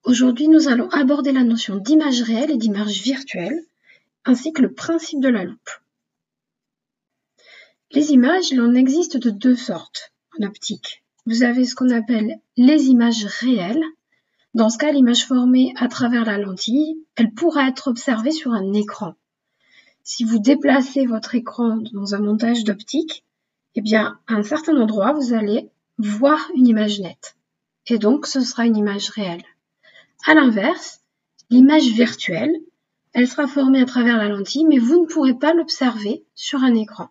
Aujourd'hui, nous allons aborder la notion d'image réelle et d'image virtuelle, ainsi que le principe de la loupe. Les images, il en existe de deux sortes en optique. Vous avez ce qu'on appelle les images réelles. Dans ce cas, l'image formée à travers la lentille, elle pourra être observée sur un écran. Si vous déplacez votre écran dans un montage d'optique, eh bien, à un certain endroit, vous allez voir une image nette. Et donc, ce sera une image réelle. À l'inverse, l'image virtuelle, elle sera formée à travers la lentille, mais vous ne pourrez pas l'observer sur un écran.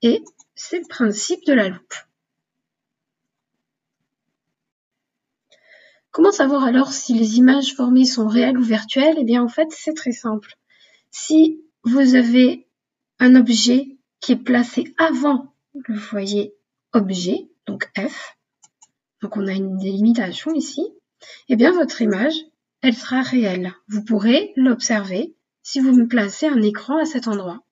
Et c'est le principe de la loupe. Comment savoir alors si les images formées sont réelles ou virtuelles? Eh bien, en fait, c'est très simple. Si vous avez un objet qui est placé avant le foyer objet, donc F, donc on a une délimitation ici, eh bien, votre image, elle sera réelle. Vous pourrez l'observer si vous me placez un écran à cet endroit.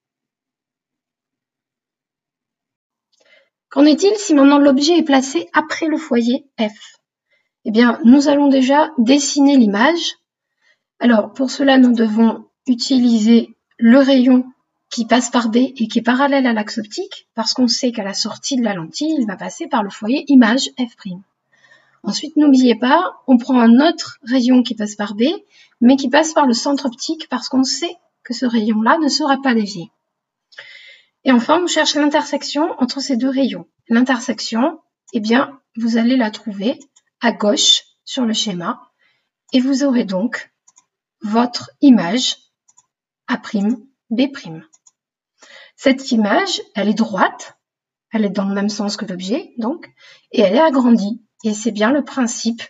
Qu'en est-il si maintenant l'objet est placé après le foyer F? Eh bien, nous allons déjà dessiner l'image. Alors, pour cela, nous devons utiliser le rayon qui passe par B et qui est parallèle à l'axe optique, parce qu'on sait qu'à la sortie de la lentille, il va passer par le foyer image F'. Ensuite, n'oubliez pas, on prend un autre rayon qui passe par B, mais qui passe par le centre optique, parce qu'on sait que ce rayon-là ne sera pas dévié. Et enfin, on cherche l'intersection entre ces deux rayons. L'intersection, eh bien, vous allez la trouver à gauche sur le schéma, et vous aurez donc votre image A'B'. Cette image, elle est droite, elle est dans le même sens que l'objet, donc, et elle est agrandie. Et c'est bien le principe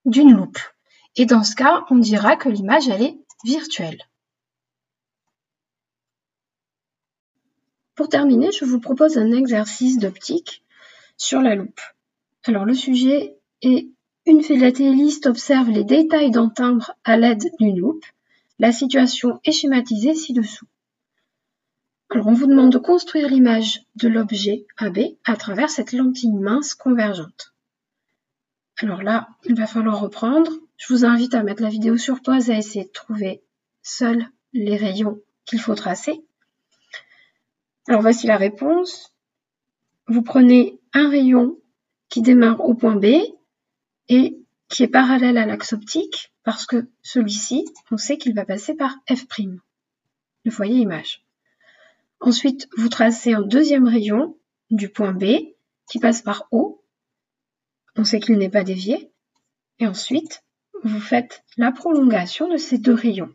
d'une loupe. Et dans ce cas, on dira que l'image, elle est virtuelle. Pour terminer, je vous propose un exercice d'optique sur la loupe. Alors, le sujet est: une philatéliste observe les détails d'un timbre à l'aide d'une loupe. La situation est schématisée ci-dessous. Alors, on vous demande de construire l'image de l'objet AB à travers cette lentille mince convergente. Alors là, il va falloir reprendre. Je vous invite à mettre la vidéo sur pause et à essayer de trouver seuls les rayons qu'il faut tracer. Alors voici la réponse. Vous prenez un rayon qui démarre au point B et qui est parallèle à l'axe optique, parce que celui-ci, on sait qu'il va passer par F', le foyer image. Ensuite, vous tracez un deuxième rayon du point B qui passe par O. On sait qu'il n'est pas dévié. Et ensuite, vous faites la prolongation de ces deux rayons.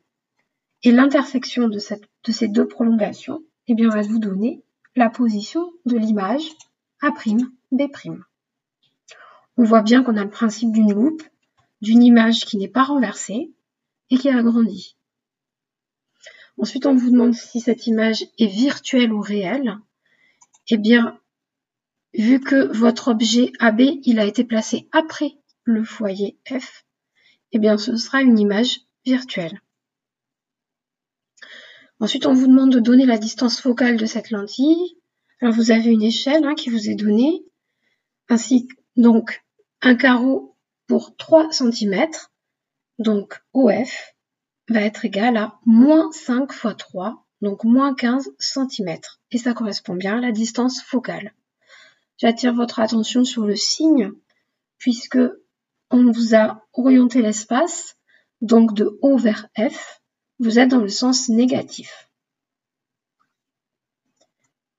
Et l'intersection de ces deux prolongations, eh bien, va vous donner la position de l'image A'B'. On voit bien qu'on a le principe d'une loupe, d'une image qui n'est pas renversée et qui est agrandie. Ensuite, on vous demande si cette image est virtuelle ou réelle. Eh bien, vu que votre objet AB, il a été placé après le foyer F, eh bien, ce sera une image virtuelle. Ensuite, on vous demande de donner la distance focale de cette lentille. Alors, vous avez une échelle qui vous est donnée, ainsi donc un carreau pour 3 cm. Donc, OF va être égal à moins 5 fois 3, donc moins 15 cm. Et ça correspond bien à la distance focale. J'attire votre attention sur le signe, puisque on vous a orienté l'espace, donc de O vers F, vous êtes dans le sens négatif.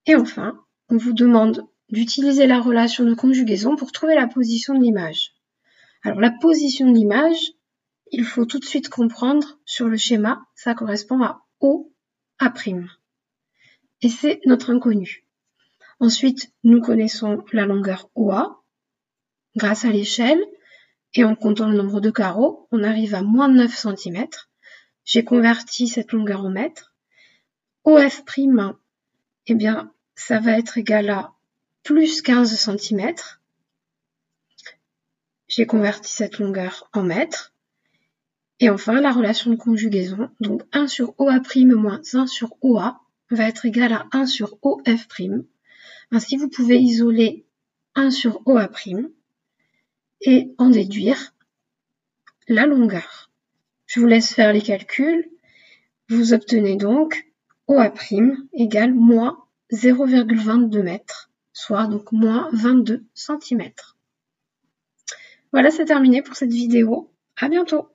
Et enfin, on vous demande d'utiliser la relation de conjugaison pour trouver la position de l'image. Alors la position de l'image, il faut tout de suite comprendre sur le schéma, ça correspond à OA'. Et c'est notre inconnu. Ensuite, nous connaissons la longueur OA grâce à l'échelle, et en comptant le nombre de carreaux, on arrive à moins 9 cm. J'ai converti cette longueur en mètres. OF', eh bien, ça va être égal à plus 15 cm. J'ai converti cette longueur en mètres. Et enfin, la relation de conjugaison, donc 1 sur OA' moins 1 sur OA, va être égal à 1 sur OF'. Ainsi, vous pouvez isoler 1 sur OA' et en déduire la longueur. Je vous laisse faire les calculs. Vous obtenez donc OA' égale moins 0,22 mètres, soit donc moins 22 cm. Voilà, c'est terminé pour cette vidéo. À bientôt!